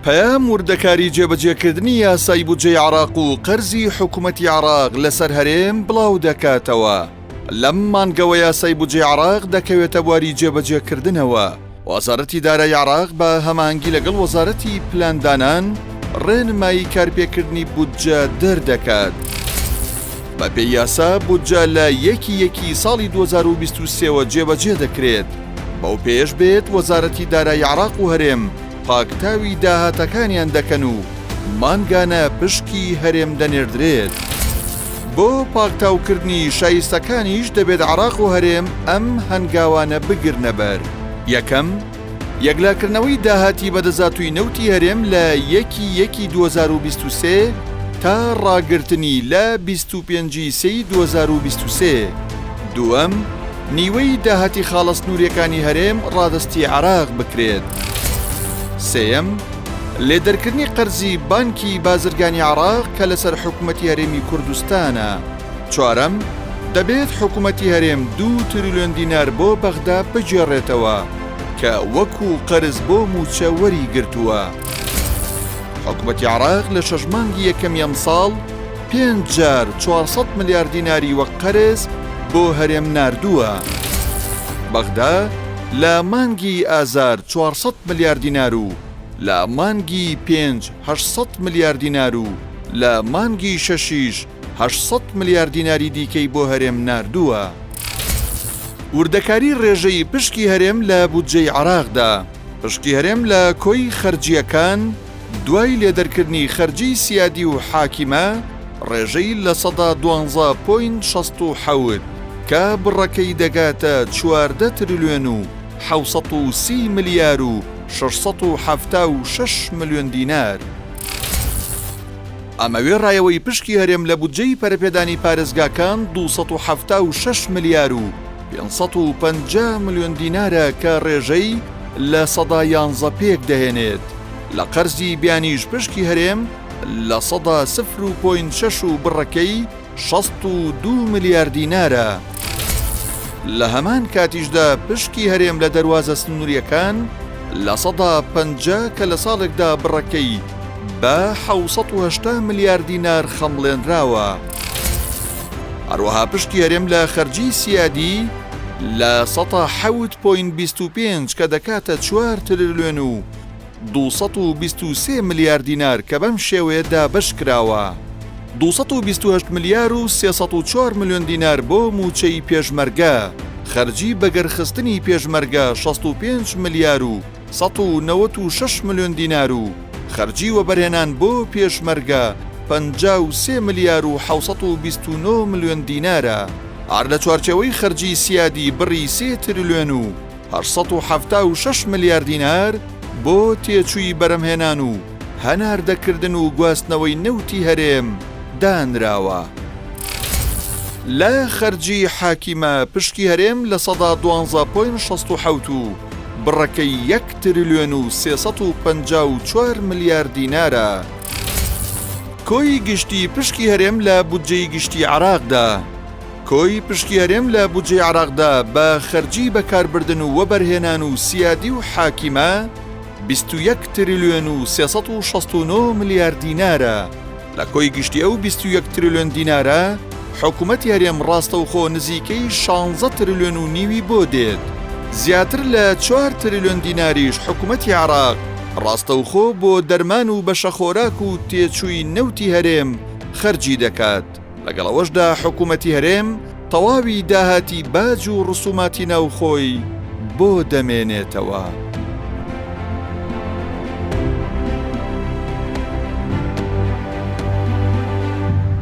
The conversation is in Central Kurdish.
پەیام وردەکاری جێبەجێکردنی یاسای بودجەی عێراق و قەرزی حکوومەتی عێراق لەسەر هەرێم بڵاو دەکاتەوە. لەم مانگەوە یاسای بودجەی عێراق دەکەوێتە بواری جێبەجێکردنەوە. وەزارەتی دارایی عێراق بە هەماهەنگی لەگەڵ وەزارەتی پلاندانان ڕێنمایی کارپێکردنی بودجە دەردەکات. بە پێی یاسا بودجە لە یەکی ساڵی 2023ەوە جێبەجێ دەکرێت. بەو پێش بێت وەزارەتی دارایی عێراق و هەرێم پاکتاوی داهاتەکانیان دەکەن و مانگانە پشکی هەرێم دەنێردرێت. بۆ پاکتاوکردنی شایستەکانیش دەبێت عێراق و هەرێم ئەم هەنگاوانە بگرنە بەر. یەکەم، یەکلاکردنەوەی داهاتی بەدەزاتووی نەوتی هەرێم لە یەکی 2023 تا ڕاگررتنی لە 25 سەی 2023. دووەم، نیوەی داهاتی خاڵە سنووریەکانی هەرێم ڕادستی عێراق بکرێت. سێەم، لێدەرکردنی قەرزی بانکی بازرگانی عێراق کە لەسەر حکوومەتی هەرێمی کوردستانە. چوارەم، دەبێت حکوومەتی هەرێم 2 تریلیۆن دینار بۆ بەغدا بجێڕێتەوە کە وەکو قەرز بۆ موچە وەری گرتووە. حکوومەتی عێراق لە 6 مانگی یەکەمی ئەم ساڵ 5 جار 400 ملیار دیناری وەک قەرز بۆ هەرێم ناردووە. بەغدا لە مانگی ئازار 400 ملیار دینار و لە مانگی 5 800 ملیار دینار و لە مانگی 6 800 ملیار دیناری دیکەی بۆ هەرێم ناردووە. وردەکاری ڕێژەی پشکی هەرێم لە بودجەی عێراقدا. پشکی هەرێم لە کۆی خەرجیەکان دوای لێدەرکردنی خەرجی سیادی و حاکیمە ڕێژەی لە 112.67 کە بڕەکەی دەگاتە 14 تریلیۆن و 730 ملیار و 676 ملیۆن دینار. ئەمەوێ ڕایەوەی پشکی هەرێم لە بودجەی پەرەپێدانی پارێزگاکان 276 ملیار و 550 ملیۆن دینارە کە ڕێژەی لە 111 پێک دەهێنێت. لە قەرزی بیانیش پشکی هەرێم لە 0.6 و بڕەکەی 62 ملیار دینارە. لە هەمان کاتیشدا پشکی هەرێم لە دەواازە سنووریەکان لە 150 کە لە ساڵێکدا بڕەکەی بە 780 ملیار دینار خەمڵێنراوە. هەروەها پشکی هەرێم لە خەرجی سیادی لە 107.25 کە دەکاتە 4 تریلیۆن و 223 ملیار دینار کە بەم شێوەیەدا بەش کراوە. 228 ملیار و 304 ملیۆن دینار بۆ موچەی پێشمەرگە. خەرجی بەگەرخستنی پێشمەرگە 65 ملیار و 196 ملیۆن دینار و خەرجی وەبەرهێنان بۆ پێشمەرگە 53 ملیار و 729 ملیۆن دینارە. هەر لە چوارچێوەی خەرجی سیادی بڕی 3 تریلیۆن و 876 ملیار دینار بۆ تێچووی بەرەمهێنان و هەناردەکردن و گواستنەوەی نەوتی هەرێم دانراوە. لە خەرجی حاکیمە پشکی هەرێم لە 112.67 و بڕەکەی 1 تریلیۆن و 354 ملیار دینارە. کۆی گشتی پشکی هەرێم لە بودجەی گشتی عێراقدا. کۆی پشکی هەرێم لە بودجەی عێراقدا بە خەرجی بەکاربردن و وەبەرهێنان و سیادی و حاکیمە 21 تریلیۆن و 369 ملیار دینارە. لە کۆی گشتی ئەو 21 تریلیۆن دینارە حکوومەتی هەرێم ڕاستەوخۆ نزیکەی 16 تریلیۆن و نیوی بۆ دێت. زیاتر لە 4 تریلیۆن دیناریش حکوومەتی عێراق ڕاستەوخۆ بۆ دەرمان و بەشەخۆراک و تێچووی نەوتی هەرێم خەرجی دەکات. لەگەڵەوەشدا حکوومەتی هەرێم تەواوی داهاتی باج و ڕسوماتی ناوخۆی بۆ دەمێنێتەوە.